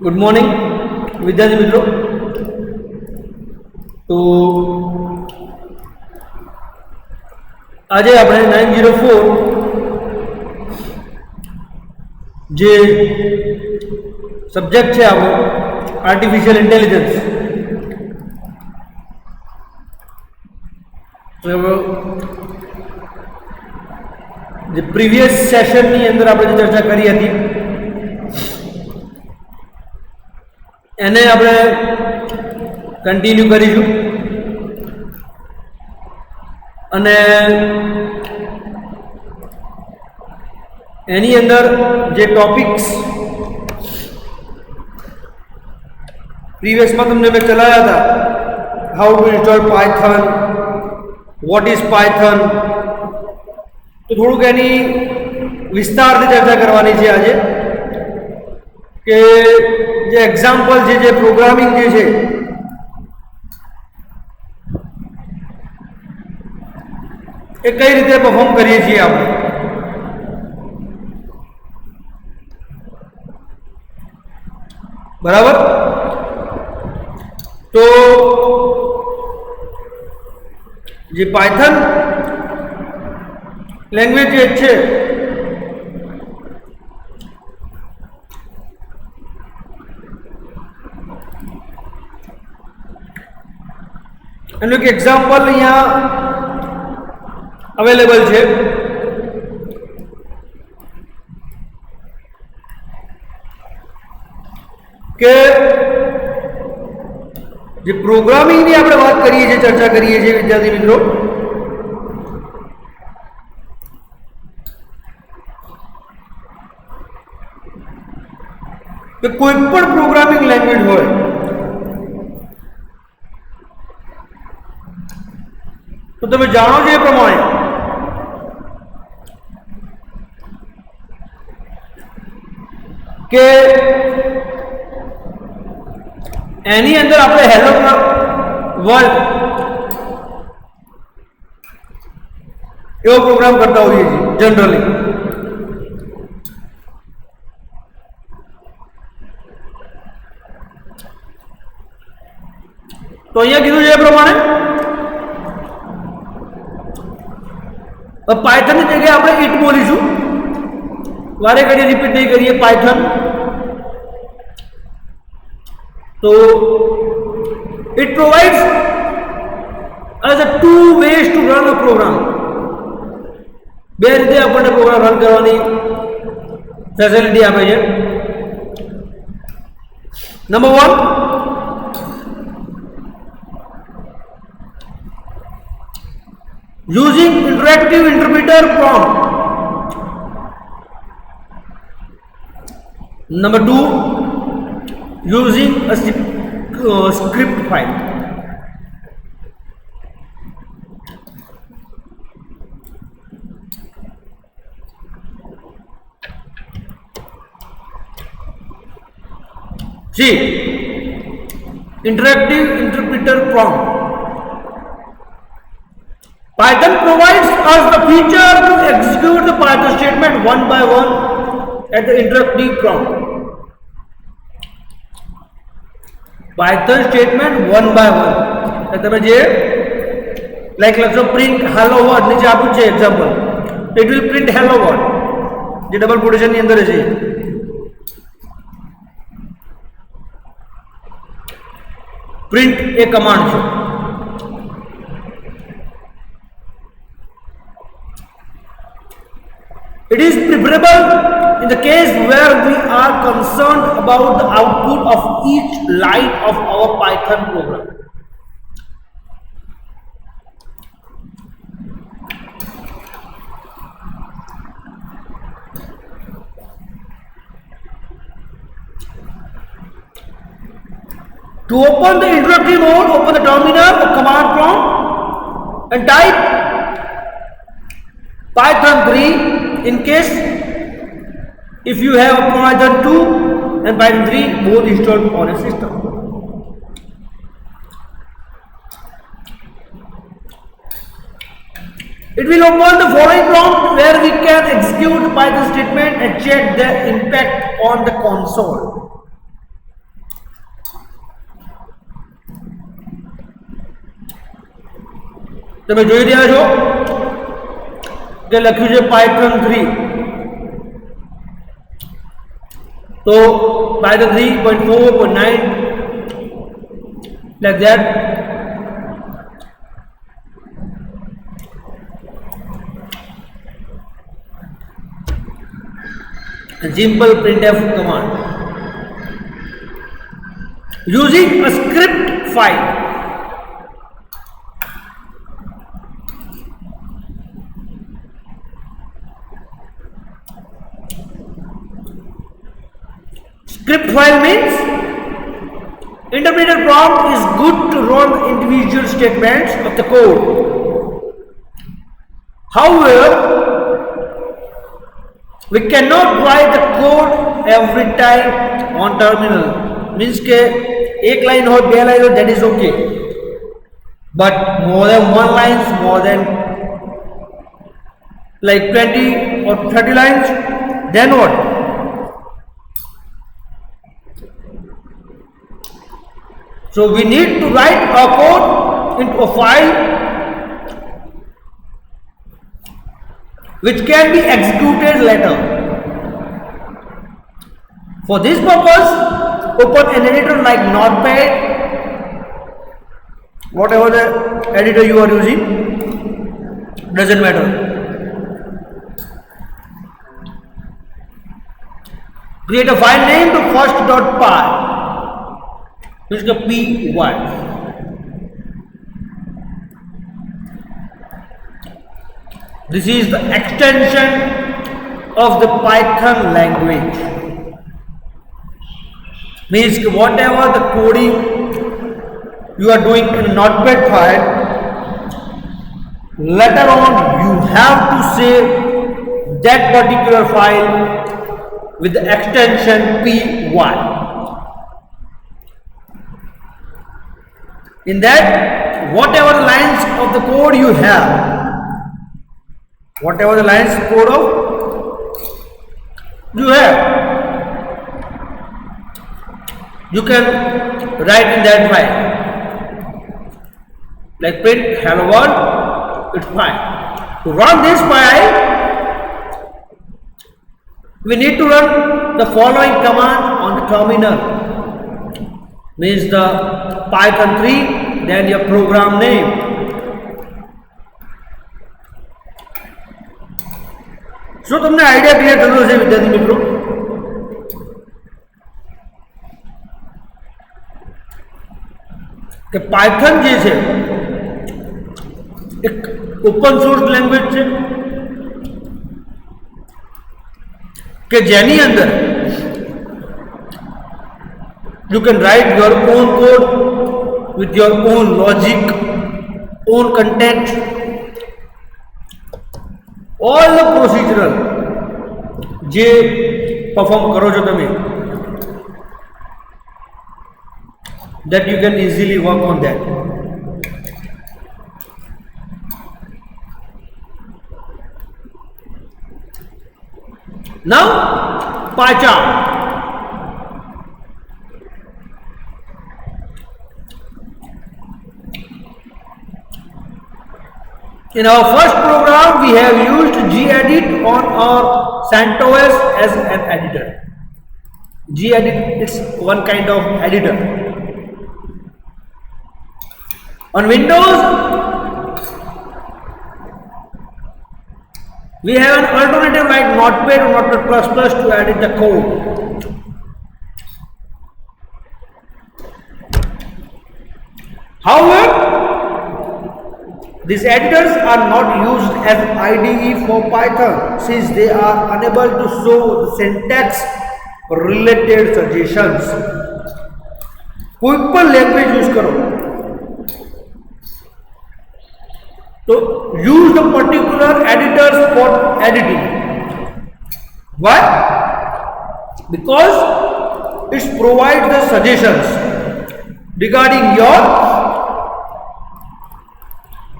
Good morning विद्यार्थी मित्रों। तो आज આપણે 904 જે સબ્જેક્ટ છે આપણો આર્ટિફિશિયલ ઇન્ટેલિજન્સ, જે પ્રીવિયસ સેશનની અંદર આપણે જે ચર્ચા કરી હતી એને આપણે કન્ટિન્યુ કરીશું અને એની અંદર જે ટોપિક્સ પ્રીવિયસમાં તમને મેં ચલાવ્યા હતા, how to install Python, what is Python, તો થોડુંક એની વિસ્તારથી ચર્ચા કરવાની છે આજે કે જે એક્ઝામ્પલ છે, જે પ્રોગ્રામિંગ જે છે એ કઈ રીતે પરફોર્મ કરીએ છીએ આપણે। બરાબર? તો જે પાયથન લેંગ્વેજ જે છે એનું એક એક્ઝામ્પલ અહીંયા અવેલેબલ છે કે જે પ્રોગ્રામિંગની આપણે વાત કરીએ છીએ, ચર્ચા કરીએ છીએ વિદ્યાર્થી મિત્રો, કે કોઈ પણ પ્રોગ્રામિંગ લેંગ્વેજ હોય તો તમે જાણો છો એ પ્રમાણે કે એની અંદર આપણે હેલો વર્લ્ડ એવો પ્રોગ્રામ કરતા હોઈએ છીએ જનરલી। તો અહીંયા કીધું છે એ પ્રમાણે પાયથનની જગ્યાએ આપણે ઇટ બોલીશું, વારે ઘડીએ રિપીટ નહીં કરીએ પાયથન। તો it provides as a two ways to run a program। બે રીતે આપણને પ્રોગ્રામ રન કરવાની ફેસિલિટી આપે છે। Number 1, using interactive interpreter prompt। Number 2, using a script file। See, interactive interpreter prompt, Python provides us the feature to execute the Python statement one by one at the interactive prompt। Python statement one by one, તમે જે like લખશો print hello word, નીચે આપ્યું છે example, it will print hello word, જે double કોટેશનની અંદર છે। Print એ command છે। It is preferable in the case where we are concerned about the output of each line of our Python program। To open the interactive mode, open the terminal or command prompt and type Python 3 in case if you have Python 2 and Python 3 both installed on a system। It will open the following prompt where we can execute Python statement and check the impact on the console. તમે જોઈ રહ્યા છો કે લખ્યું છે Python 3. તો Python 3.4.9 like that. Simple printf command using a script file. Script file means interpreter prompt is good to run individual statements of the code. However, we cannot write the code every time on terminal. Means के एक line हो, दो line हो, that is okay. But more than one lines, more than like 20 or 30 lines, then what? So we need to write our code into a file which can be executed later. For this purpose, open an editor like Notepad, whatever the editor you are using, doesn't matter. Create a file name to first.py, which is the py. This is the extension of the Python language. Means whatever the coding you are doing in Notepad file, later on you have to save that particular file with the extension py. In that, whatever lines of the code you have, whatever the lines code of you have, you can write in that file. Like print hello world, it's fine. To run this file, we need to run the following command on the terminal. Means the Python 3, then your program name. So तुमने idea clear कर लो से विद्यार्थी मित्रों कि Python જે છે એક open source language છે કે જેની અંદર you can write your own code with your own logic, own content, all the procedural જે perform કરો છો તમે, that you can easily work on that. Now PyCharm. In our first program, we have used gedit on our CentOS as an editor. Gedit is one kind of editor. On Windows, we have an alternative like Notepad or Notepad++ to edit the code. However, these editors are not used as IDE for Python since they are unable to show the syntax related suggestions. कोई पण language use करो तो use the particular editors for editing. Why? Because it provides the suggestions regarding your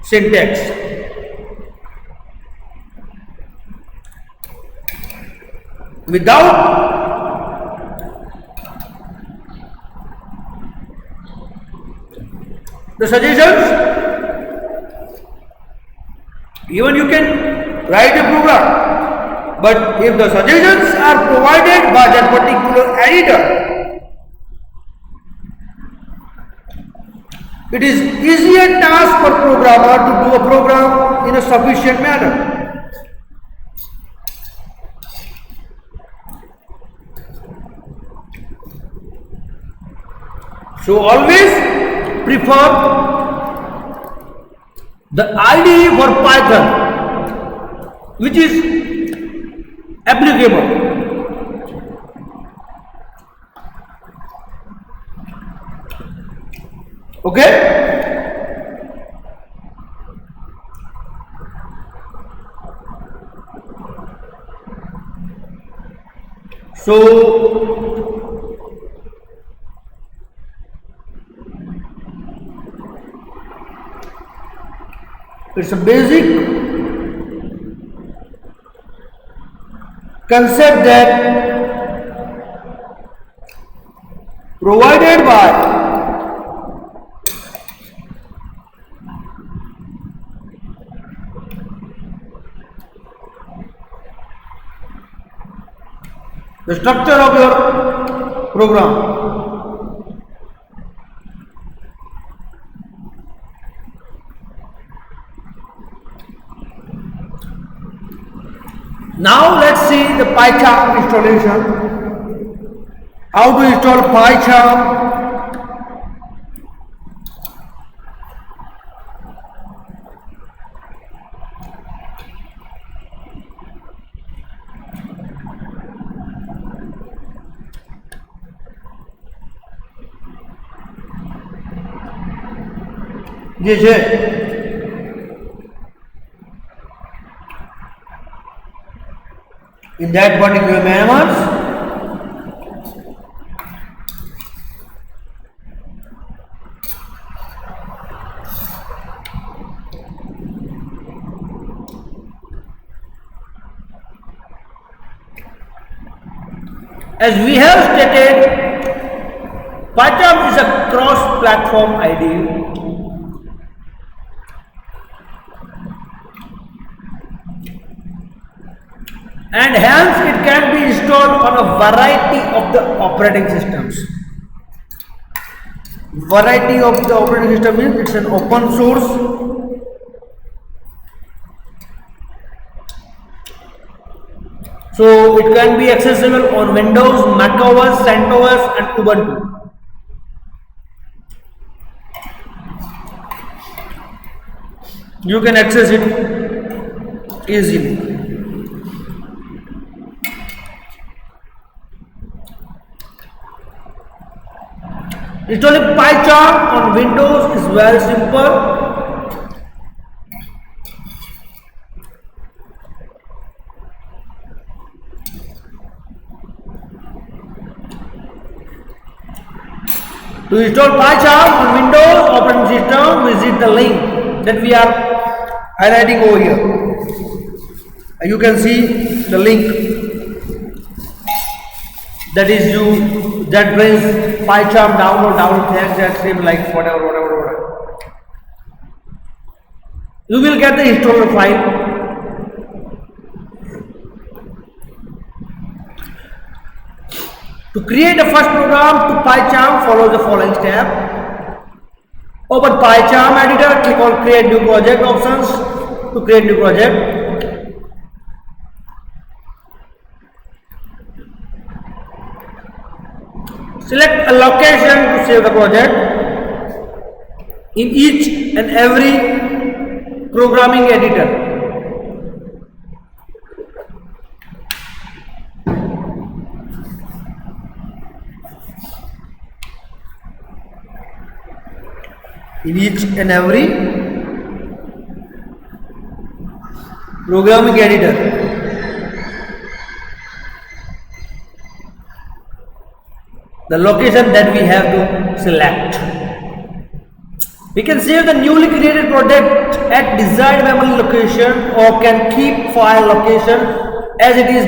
syntax. Without the suggestions, Even you can write a program, but if the suggestions are provided by that particular editor, it is easier task for programmer to do a program in a sufficient manner. So always prefer the IDE for Python, which is applicable. Okay? So it's a basic concept that provided by the structure of your program. Now let's see the PyCharm installation. How to install PyCharm? Yes, yes. In that particular manner, as we have stated, PyCharm is a cross-platform IDE. And hence it can be installed on a variety of the operating systems. Variety of the operating system means it's an open source. So it can be accessible on Windows, Mac OS, CentOS and Ubuntu. You can access it easily. Installing PyCharm on Windows is very simple. To install PyCharm on Windows operating system, visit the link that we are highlighting over here. You can see the link that is that brings PyCharm download things that same like whatever. You will get the installer file. To create the first program to PyCharm, follow the following step. Open PyCharm editor, click on create new project options to create new project. Select a location to save the project. In each and every programming editor, the location that we have to select. We can save the newly created project at desired memory location or can keep file location as it is,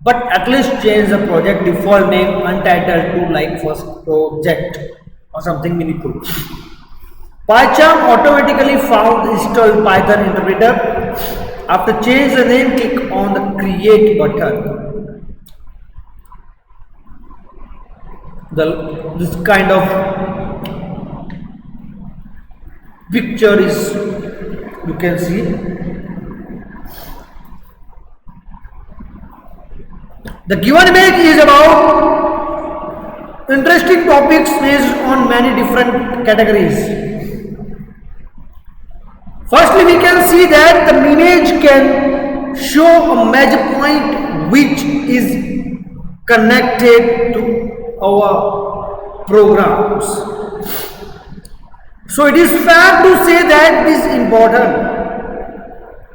but at least change the project default name untitled to like first project or something meaningful. PyCharm automatically found installed Python interpreter. After change the name, click on the create button. This kind of picture is, you can see. The given image is about interesting topics based on many different categories. Firstly, we can see that the image can show a major point which is connected to our programs. So it is fair to say that this is important.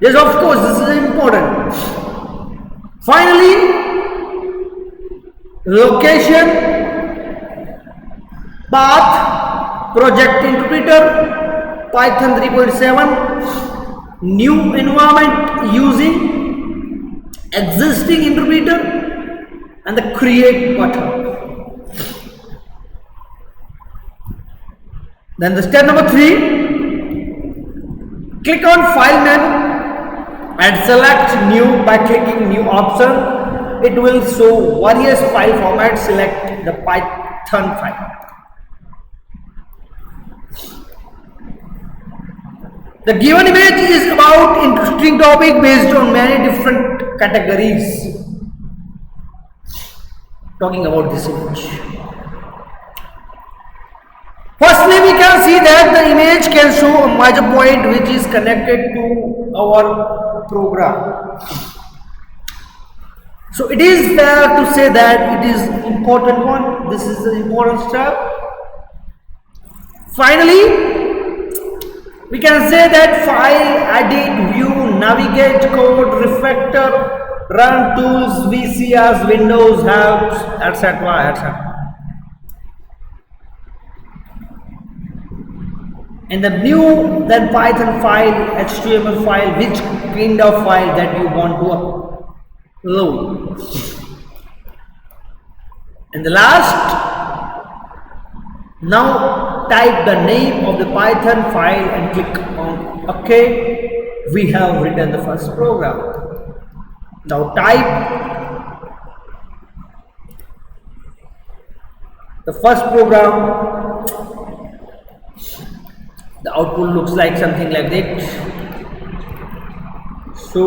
Yes, of course, this is important. Finally, location, path, project interpreter, Python 3.7, new environment using existing interpreter, and the create button. Then the step number 3, click on file menu and select new by clicking new option. It will show various file formats. Select the Python file. The given image is about interesting topic based on many different categories. Talking about this image. Firstly, we can see that the image can show a major point which is connected to our program. So it is fair to say that it is important one. This is the important step. Finally, we can say that file, edit, view, navigate, code, refactor, run tools, VCRs, Windows, helps, etc. etc. And the new then Python file, HTML file, which kind of file that you want to load. And the last, now type the name of the Python file and click on OK. We have written the first program. Now type the first program. The output looks like something like that. So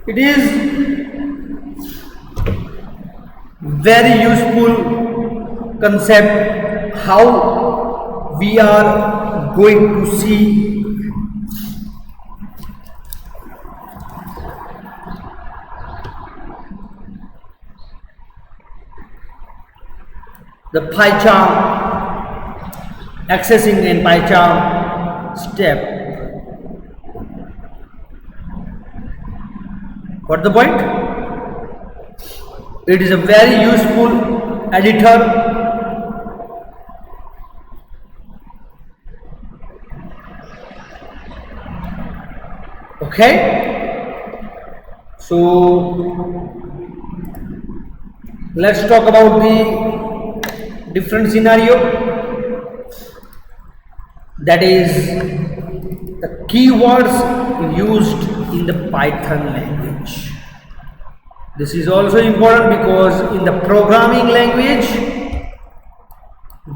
it is very useful concept how we are going to see the PyCharm accessing in PyCharm step. Got the point? It is a very useful editor. Okay, so let's talk about the different scenario. That is the keywords used in the Python language. This is also important because in the programming language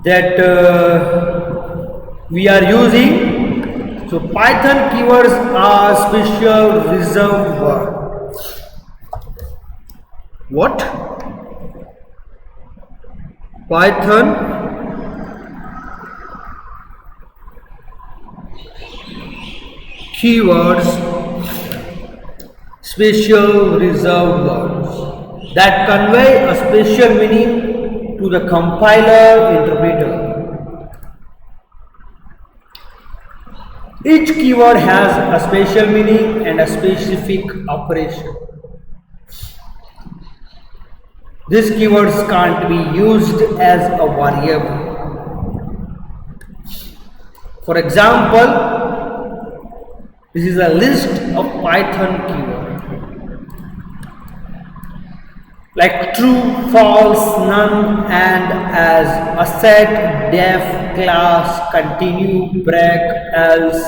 that we are using, so Python keywords are special reserved words. What? Python keywords, special reserved words that convey a special meaning to the compiler interpreter. Each keyword has a special meaning and a specific operation. These keywords can't be used as a variable. For example, this is a list of Python keywords. like true, false, none, and as a set, def, class, continue, break, else,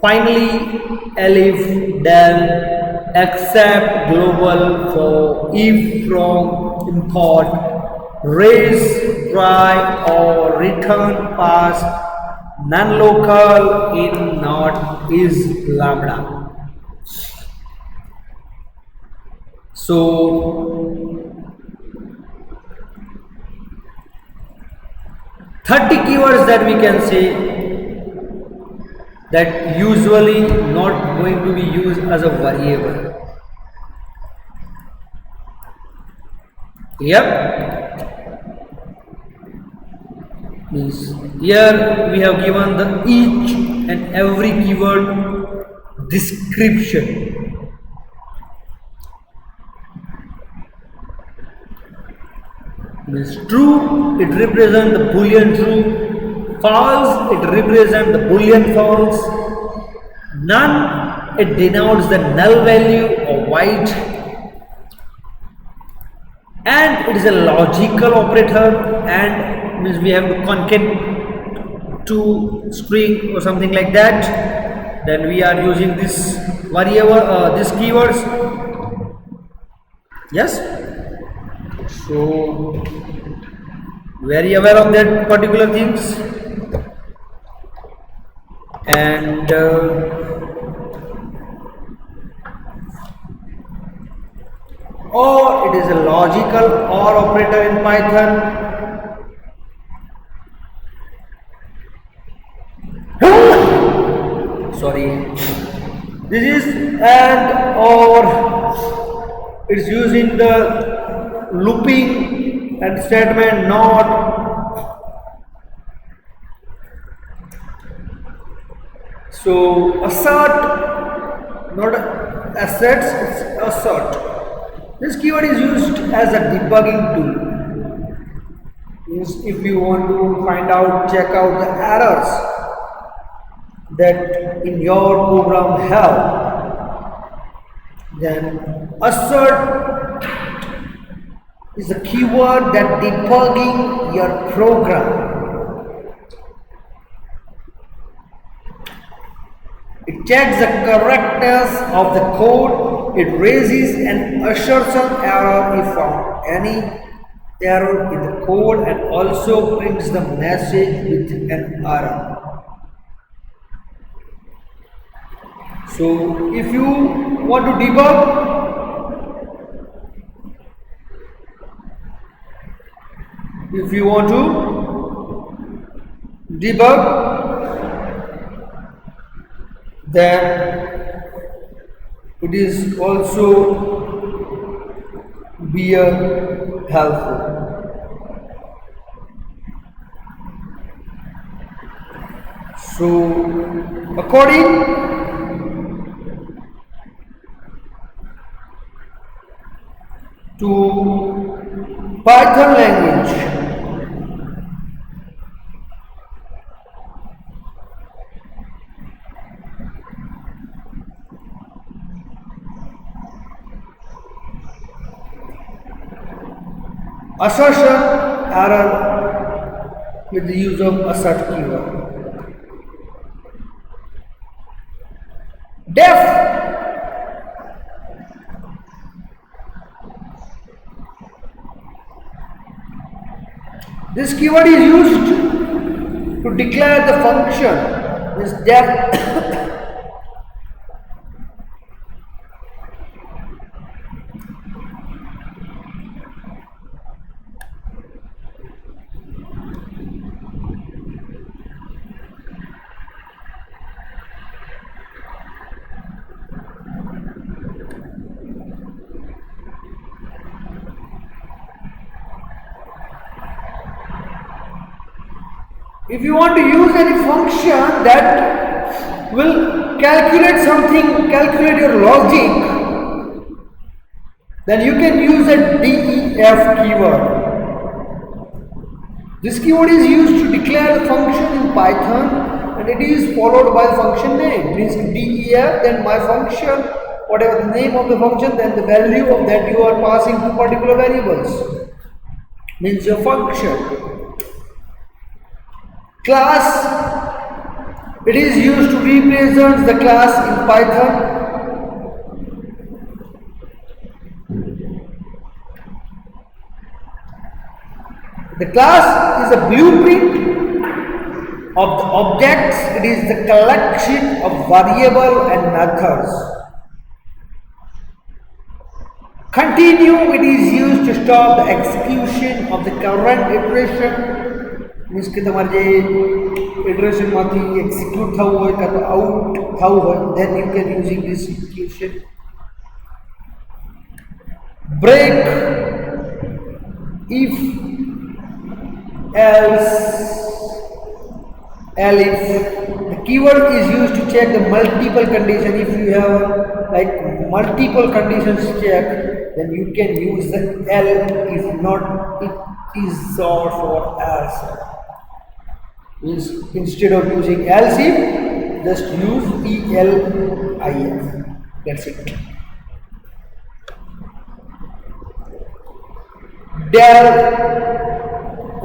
finally, elif, del, except, global, for, if, from, import, raise, try, or return, past, non-local, in, not, is, lambda. So 30 keywords that we can say that usually not going to be used as a variable. Yep. Means here we have given the each and every keyword description. Means true, it represents the boolean true. False, it represents the boolean false. None, it denotes the null value or white. And it is a logical operator, and means we have to concat to string or something like that. Then we are using this variable, this keywords. Yes. So very aware of that particular things, and or it is a logical or operator in Python. Sorry, this is and or it's using the looping and statement not. So assert, not assets, it's assert. This keyword is used as a debugging tool. Means if you want to find out, check out the errors that in your program have, then assert is a keyword that debugging your program. It checks the correctness of the code. It raises an assertion error if found any error in the code, and also prints the message with an error. So if you want to debug, then it is also be helpful. So according to Python language, assertion error with the use of assert keyword. Def, this keyword is used to declare the function. This def if you want to use any function that will calculate something, calculate your logic, then you can use a def keyword. This keyword is used to declare the function in Python, and it is followed by the function name. It means def, then my function whatever the name of the function, then the value of that you are passing to particular variables, means your function. Class, it is used to represent the class in Python. The class is a blueprint of the objects. It is the collection of variable and methods. Continue, it is used to stop the execution of the current iteration. Means कि तुम्हारे जे iteration माथी execute था हुआ है का out था हुआ है, then you can using this execution. Break, if, else, elif. The keyword is used to check the multiple condition. If you have like multiple conditions check, then you can use the L. If not, it is or else. Means instead of using else if, just use ELIF. That's it. Del,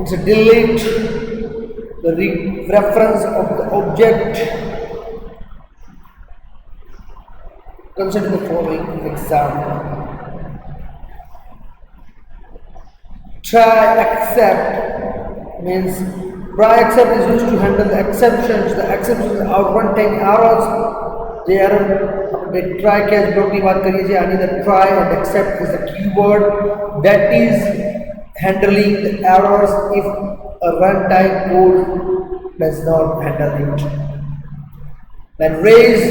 it's a delete the reference of the object. Consider the following example. Try except means try except is used to handle the exceptions. The exceptions are runtime errors. They are the try catch block की बात करिए यानी the try and except is the keyword that is handling the errors if a runtime code does not handle it. Then raise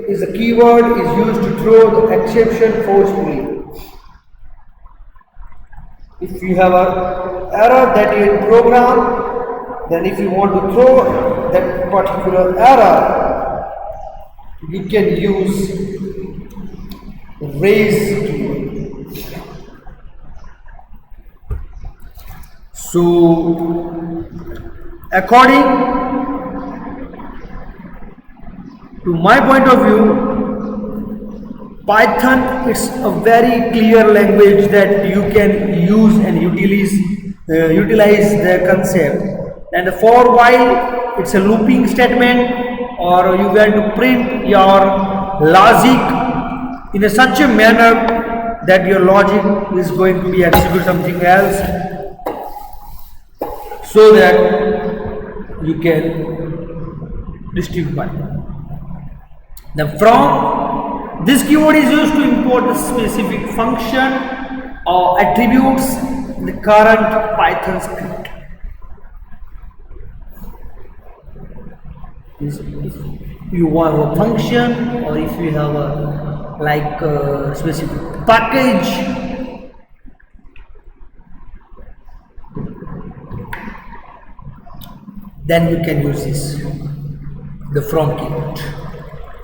is a keyword is used to throw the exception forcefully. If you have an error that you program, then if you want to throw that particular error, you can use raise keyword. So, according to my point of view, Python is a very clear language that you can use and utilize the concept. And the for while, it's a looping statement, or you going to print your logic in such a manner that your logic is going to be execute something else, so that you can distribute Python. Then from this keyword is used to import the specific function or attributes in the current Python script. If you want a function or if you have a like a specific package, then you can use this, the from keyword.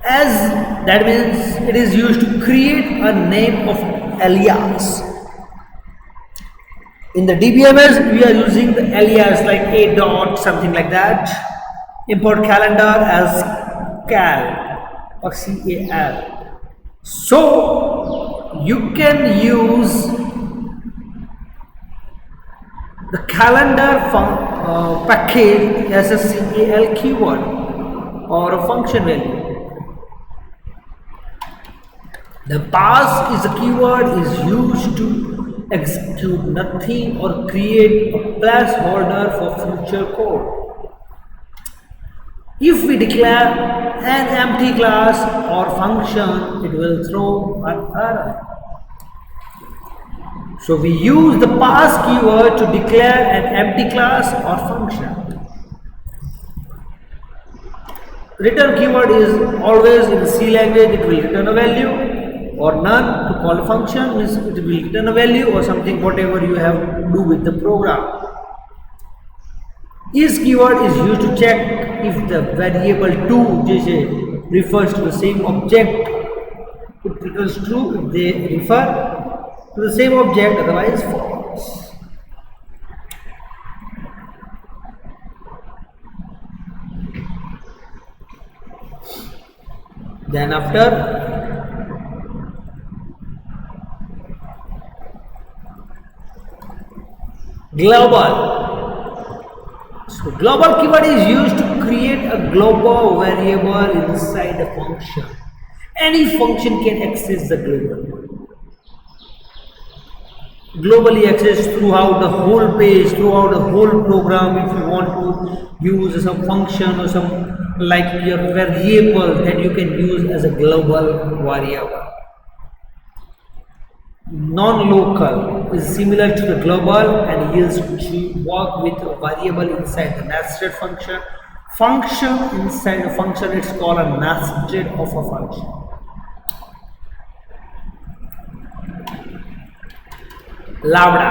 As that means it is used to create a name of alias. In the DBMS, we are using the alias like a dot, something like that. Import calendar as cal or cal. So you can use the calendar package as a cal keyword or a function value. The pass is a keyword is used to execute nothing or create a placeholder for future code. If we declare an empty class or function, it will throw an error. So we use the pass keyword to declare an empty class or function. Return keyword is always in C language, it will return a value, or none to call a function means it will return a value or something whatever you have to do with the program. Is keyword is used to check if the variable to refers to the same object. It returns true if they refer to the same object, otherwise false. Then after Global. So global keyword is used to create a global variable inside a function. Any function can access the global. Globally accessed throughout the whole page, throughout the whole program. If you want to use some function or some like your variable that you can use as a global variable. Non-local is similar to the global and used to work with a variable inside the nested function. Function inside a function, it's called a nested of a function. Lambda,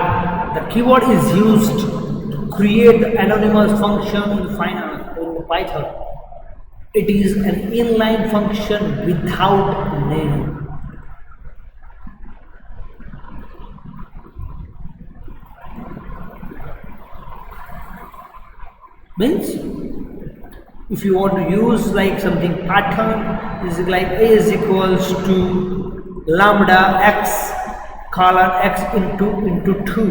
the keyword is used to create the anonymous function in Python. It is an inline function without name. Means if you want to use like something pattern is like a is equals to lambda x colon x into 2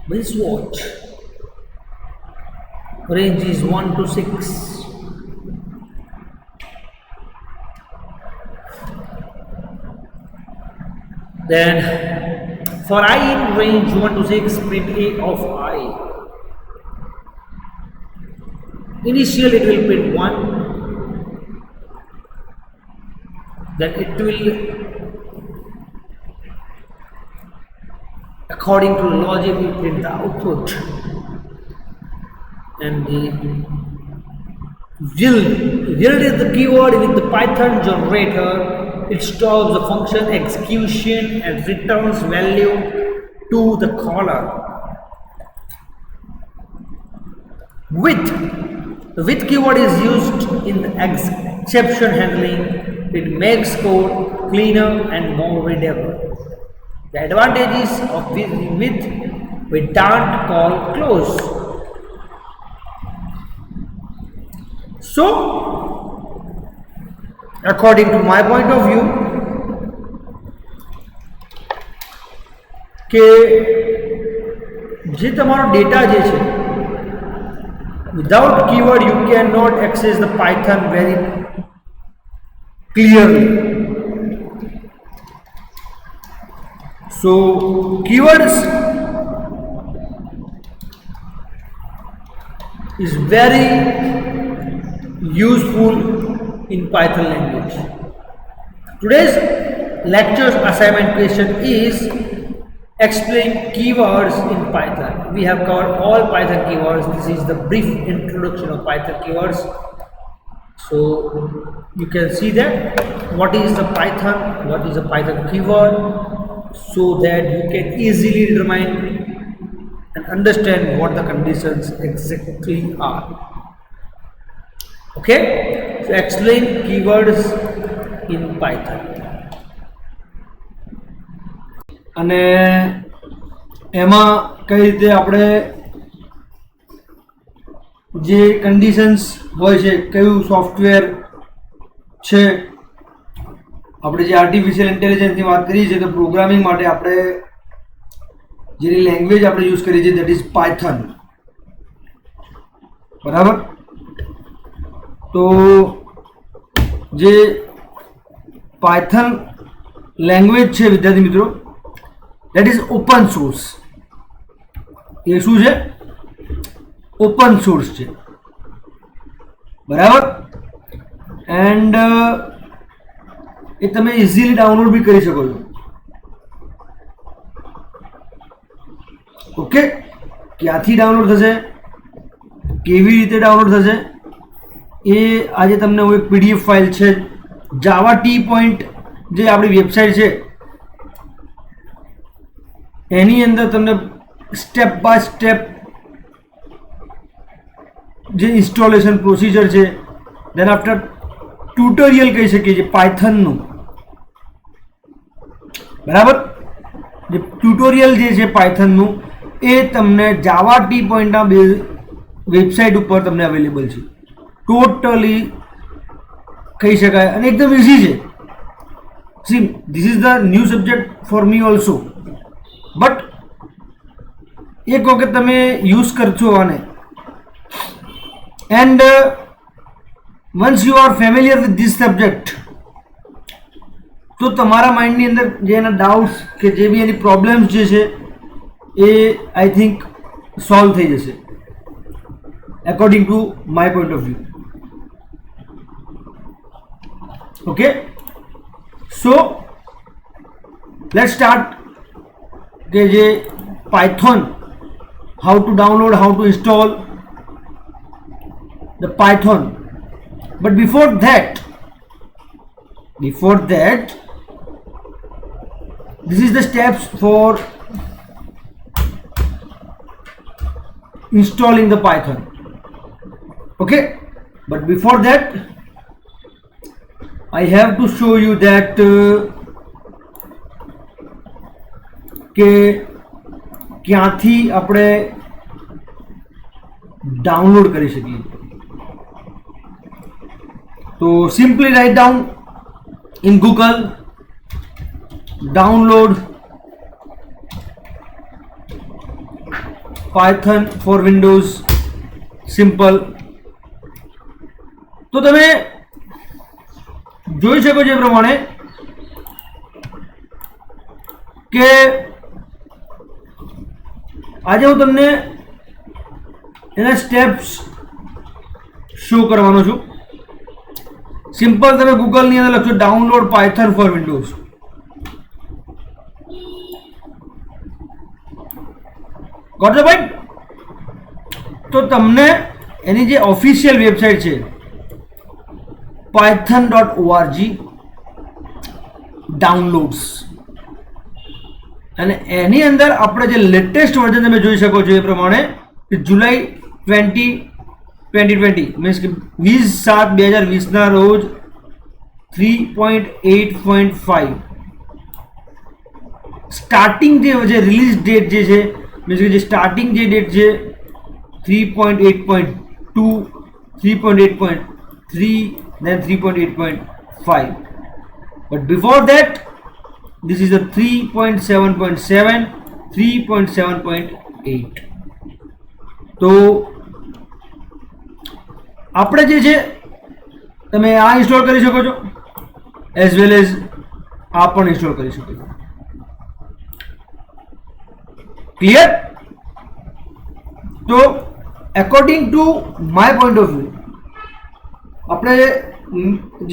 means what? Range is 1 to 6. Then for I in range 1 to 6 print a of I. Initially it will print 1, then it will, according to logic, we print the output, and the yield is the keyword with the Python generator. It stores the function execution and returns value to the caller. With keyword is used in the exception handling. It makes code cleaner and more readable. The advantages of with we don't call close. So, according to my point of view, કે જે તમારો data જે છે without keyword you cannot access the Python very clearly. So keywords is very useful in Python language. Today's lecture assignment question is explain keywords in Python. We have covered all Python keywords. This is the brief introduction of Python keywords. So you can see that what is the Python, what is the Python keyword, so that you can easily determine and understand what the conditions exactly are. Okay, so explain keywords in Python. અને એમાં કઈ રીતે આપણે જે conditions હોય છે કયું software છે આપણે જે આર્ટિફિશિયલ ઇન્ટેલિજન્સની વાત કરીએ છીએ તો પ્રોગ્રામિંગ માટે આપણે જેની લેંગ્વેજ આપણે યુઝ કરીએ છીએ દેટ ઇઝ પાયથન બરાબર તો જે પાયથન લેંગ્વેજ છે વિદ્યાર્થી મિત્રો that is open source. ये શું છે ઓપન સોર્સ છે બરાબર એન્ડ એ તમે ઇઝીલી ડાઉનલોડ બી કરી શકો છો. ઓકે, ક્યાંથી ડાઉનલોડ થશે, કેવી રીતે ડાઉનલોડ થશે એ આજે તમને હું એક પીડીએફ ફાઇલ છે જાવા ટી પોઈન્ટ જે આપણી વેબસાઇટ છે એની અંદર તમને સ્ટેપ બાય સ્ટેપ જે ઇન્સ્ટોલેશન પ્રોસિજર છે દેન આફ્ટર ટ્યુટોરિયલ કહી શકીએ છીએ પાયથનનું બરાબર. જે ટ્યુટોરિયલ જે છે પાયથનનું એ તમને જાવા ટી પોઈન્ટના વેબસાઇટ ઉપર તમને અવેલેબલ છે. ટોટલી કહી શકાય અને એકદમ ઇઝી છે. See this is the new subject for me also. But એક વખત તમે યુઝ કરશો આને and once you are familiar with this subject તો તમારા માઇન્ડની અંદર જે એના ડાઉટ્સ કે જે બી એની પ્રોબ્લેમ્સ જે છે એ આઈ થિંક સોલ્વ થઈ જશે according to my point of view. Okay, so let's start the Python, how to download, how to install the Python. But before that this is the steps for installing the Python. Okay, but before that I have to show you that કે ક્યાંથી આપણે download કરી શકીએ. તો simply write down in Google download Python for Windows simple. તો તમે જોઈ શકો છો એ પ્રમાણે કે આજે હું તમને એના સ્ટેપ્સ શો કરવાનો છું. સિમ્પલ તમે ગૂગલની અંદર લખશો download Python for Windows. Got the point. તો તમને એની જે ઓફિશિયલ વેબસાઇટ છે python.org ડાઉનલોડ્સ અને એની અંદર આપણે જે લેટેસ્ટ વર્ઝન તમે જોઈ શકો છો એ પ્રમાણે કે જુલાઈ 2020 મીન્સ કે 20/7/2020 ના રોજ 3.8.5 સ્ટાર્ટિંગ જે રિલીઝ ડેટ જે છે મીન્સ કે જે સ્ટાર્ટિંગ જે ડેટ છે 3.8.2 3.8.3 then 3.8.5 but before that this is a 3.7.7 3.7.8. તો આપણે જે છે તમે આ ઇન્સ્ટોલ કરી શકો છો એઝ વેલ એઝ આ પણ ઇન્સ્ટોલ કરી શકો છો. ક્લિયર? તો according to my point of view આપણે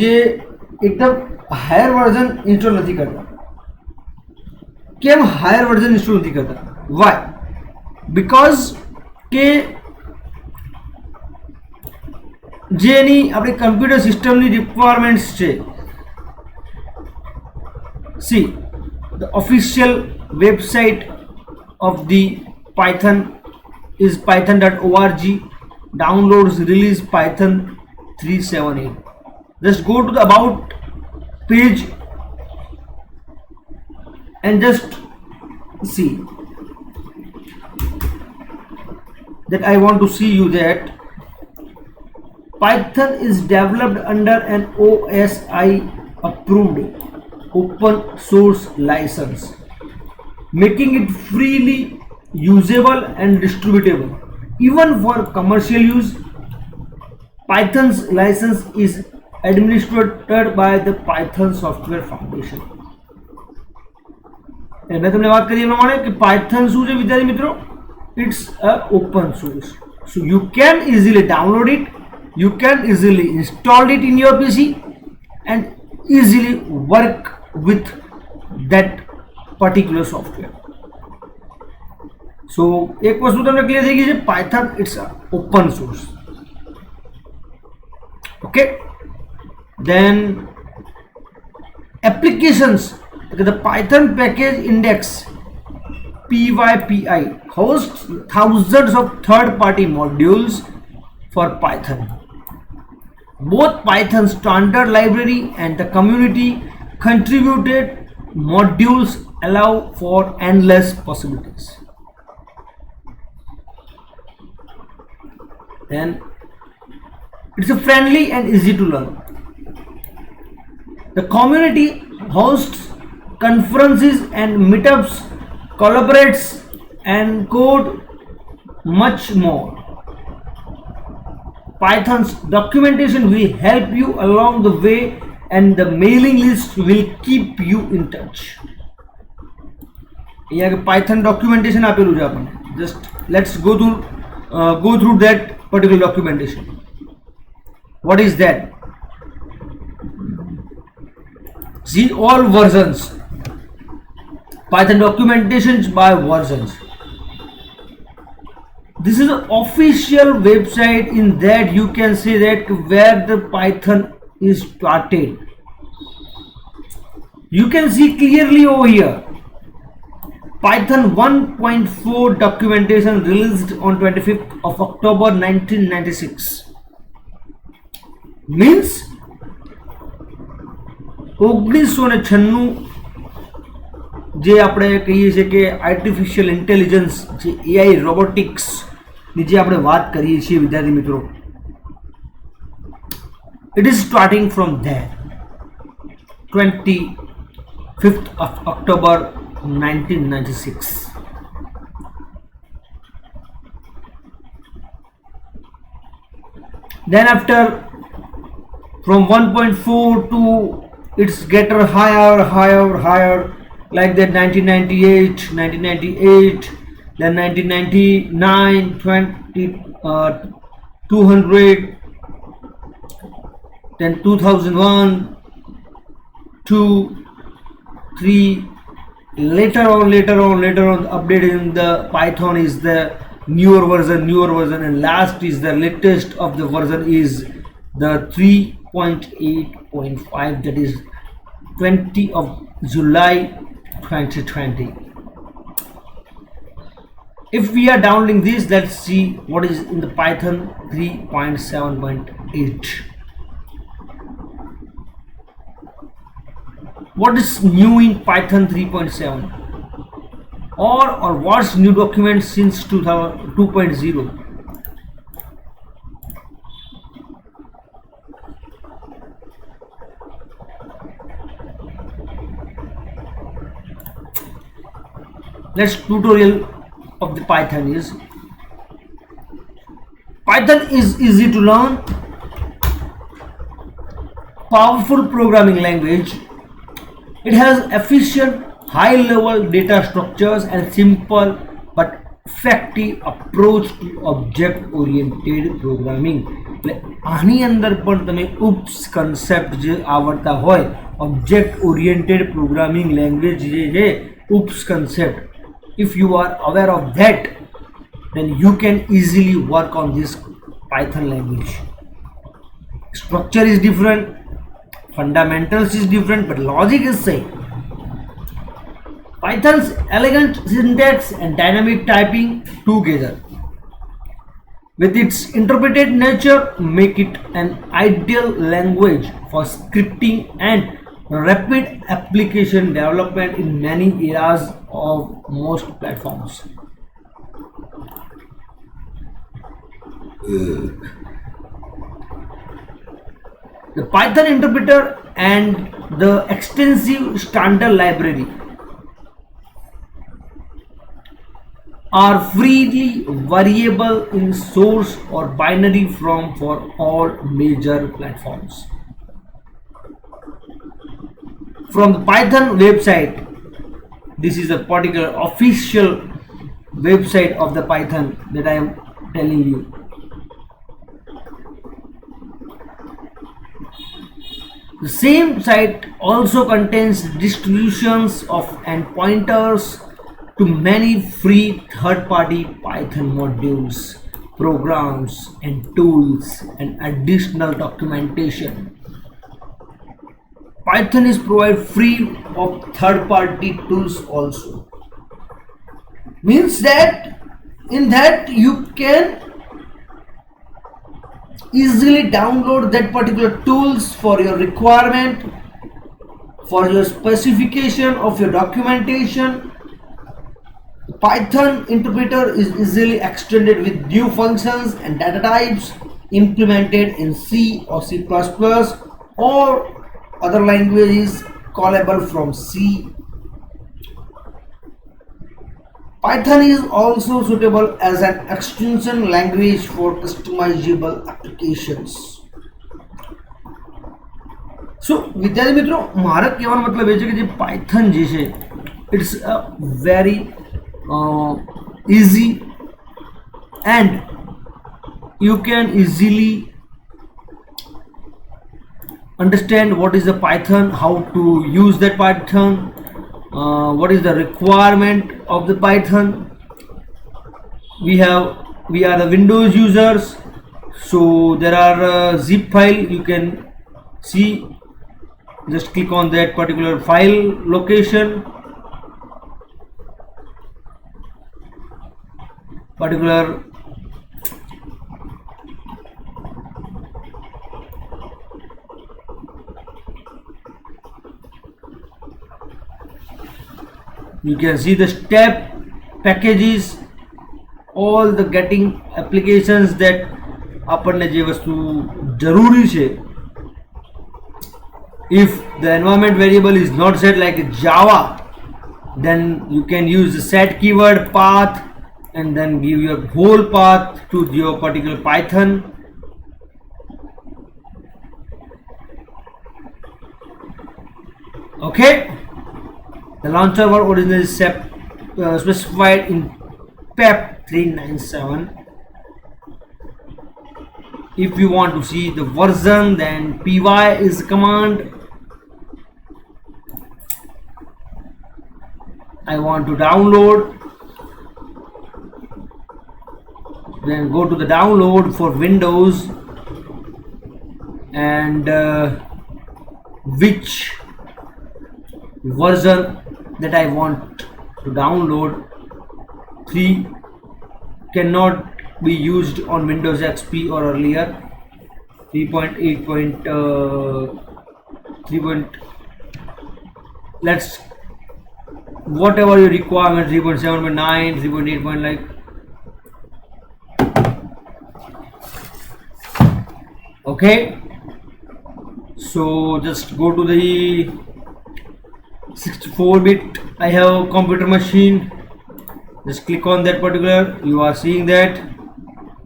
જે એકદમ હાયર વર્ઝન ઇન્સ્ટોલ નથી કરતા. કેમ હાયર વર્ઝન ઇન્સ્ટોલ નથી કરતા? વાય? બીકોઝ કે જે એની આપણી કમ્પ્યુટર સિસ્ટમની રિક્વાયરમેન્ટ્સ છે. See the official website of the Python is python.org. Downloads release Python 3.7.8. Just go to the about page and just see that I want to see you that Python is developed under an OSI approved open source license, making it freely usable and distributable even for commercial use. Python's license is administered by the Python Software Foundation. मैं तुमने बात करी प्रमाणे कि Python શું છે વિદ્યાર્થી મિત્રો? It's a open source, so you can easily download it, you can easily install it in your PC and easily work with that particular software. So एक वस्तु તમને ક્લિયર થઈ ગઈ છે, Python it's open source. Okay, then applications, the Python package index PyPI hosts thousands of third-party modules for Python. Both Python standard library and the community contributed modules allow for endless possibilities. Then it's a friendly and easy to learn. The community hosts conferences and meetups, collaborates and code much more. Python's documentation will help you along the way, and the mailing list will keep you in touch. અહીંયા કે Python documentation આપેલું છે આપણને. Just let's go through that particular documentation. What is that? See, all versions. Python documentations by versions. This is an official website. In that you can see that where the Python is started. You can see clearly over here. Python 1.4 documentation released on 25th of October 1996. Means 1996 જે આપણે કહીએ છીએ કે artificial intelligence જે AI રોબોટિક્સની જે આપણે વાત કરીએ છીએ વિદ્યાર્થી મિત્રો, it is starting from there, 25th of October 1996. Then after from 1.4 to it's get higher like that, 1998, then 1999, 200, then 2001, 2, 3. Later on updating the Python is the newer version, and last is the latest of the version is the 3.8.5, that is 20 of July 2020. If we are downloading this, let's see what is in the Python 3.7.8. What is new in Python 3.7, or what's new document since 2.0? Next tutorial of the Python is easy to learn, powerful programming language. It has efficient high-level data structures and simple but effective approach to object-oriented programming. એટલે આની અંદર પણ તમે UPS concept જે આવડતા હોય, object-oriented programming language જે છે UPS concept, if you are aware of that, then you can easily work on this Python language. Structure is different, fundamentals is different, but logic is same. Python's elegant syntax and dynamic typing together with its interpreted nature make it an ideal language for scripting and rapid application development in many areas of most platforms. The Python interpreter and the extensive standard library are freely variable in source or binary form for all major platforms. From the Python website, this is a particular official website of the Python that I am telling you. The same site also contains distributions of and pointers to many free third-party Python modules, programs and tools, and additional documentation. Python is provided free of third-party tools also. Means that in that you can easily download that particular tools for your requirement, for your specification of your documentation. The Python interpreter is easily extended with new functions and data types implemented in C or C++ or other languages callable from C. Python is also suitable as an extension language for customizable applications. So વિદ્યાર્થી મિત્રો, મારા કહેવાનો મતલબ એ છે કે જે Python જે છે it's a very easy and you can easily understand what is the Python, how to use that Python, what is the requirement of the Python. We are the Windows users, so there are zip file you can see. Just click on that particular file location, particular you can see the step packages, all the getting applications that આપણને જે વસ્તુ જરૂરી છે. If the environment variable is not set like Java, then you can use the set keyword path and then give your whole path to your particular Python. Okay, the launcher was originally specified in PEP 397. If you want to see the version, then py is the command. I want to download, then go to the download for Windows and which version that I want to download. 3 cannot be used on Windows XP or earlier. 3.8.3. Let's whatever your requirement, 3.7.9, 3.8. Like okay, so just go to the 64-bit. I have a computer machine. Just click on that particular. You are seeing that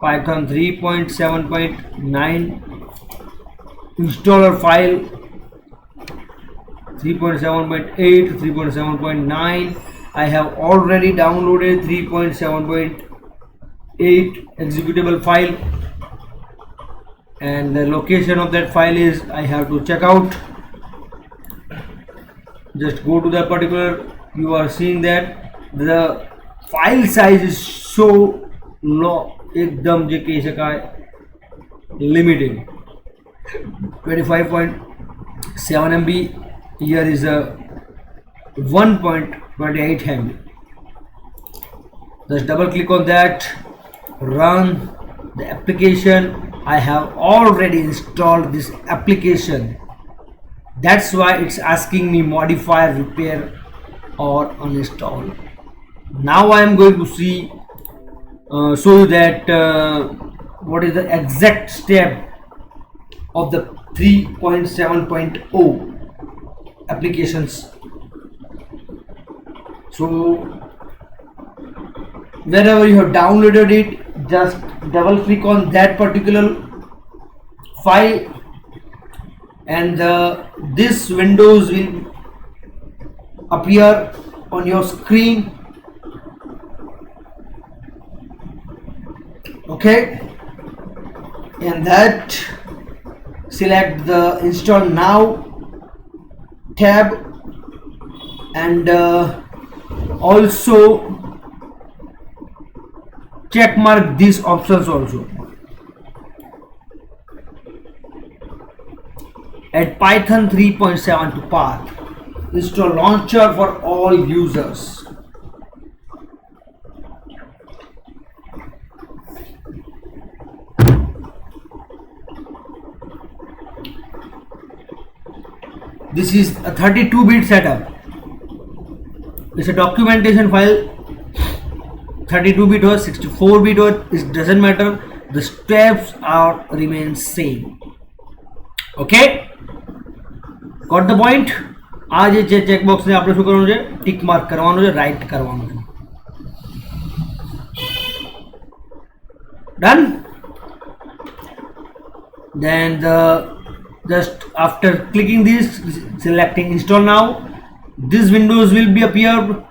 Python 3.7.9 installer file, 3.7.8, 3.7.9. I have already downloaded 3.7.8 executable file, and the location of that file is I have to check out. Just go to that particular. You are seeing that the file size is so low, एकदम जे कही शकाय limited, 25.7 MB. Here is a 1.28 MB. Just double click on that, run the application. I have already installed this application. That's why it's asking me modify, repair or uninstall. Now I am going to show you that what is the exact step of the 3.7.0 applications. So wherever you have downloaded it, just double click on that particular file and this windows will appear on your screen. Okay, and that select the install now tab and also check mark these options also. Add Python 3.7 to path. Install launcher for all users. This is a 32-bit setup. It's a documentation file. 32-bit or 64-bit or it doesn't matter. The steps are remain same. Okay, got the point? આ જે check બોક્સને આપણે શું કરવાનું છે, tick mark કરવાનું છે, right કરવાનું છે. Done. Then just after clicking this, selecting install now, these windows will be appear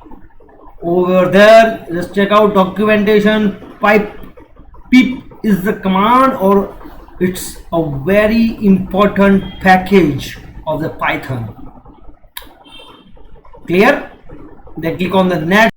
over there. Just check out documentation. Pip is the command, or it's a very important package of the Python. Clear? Then click on the next.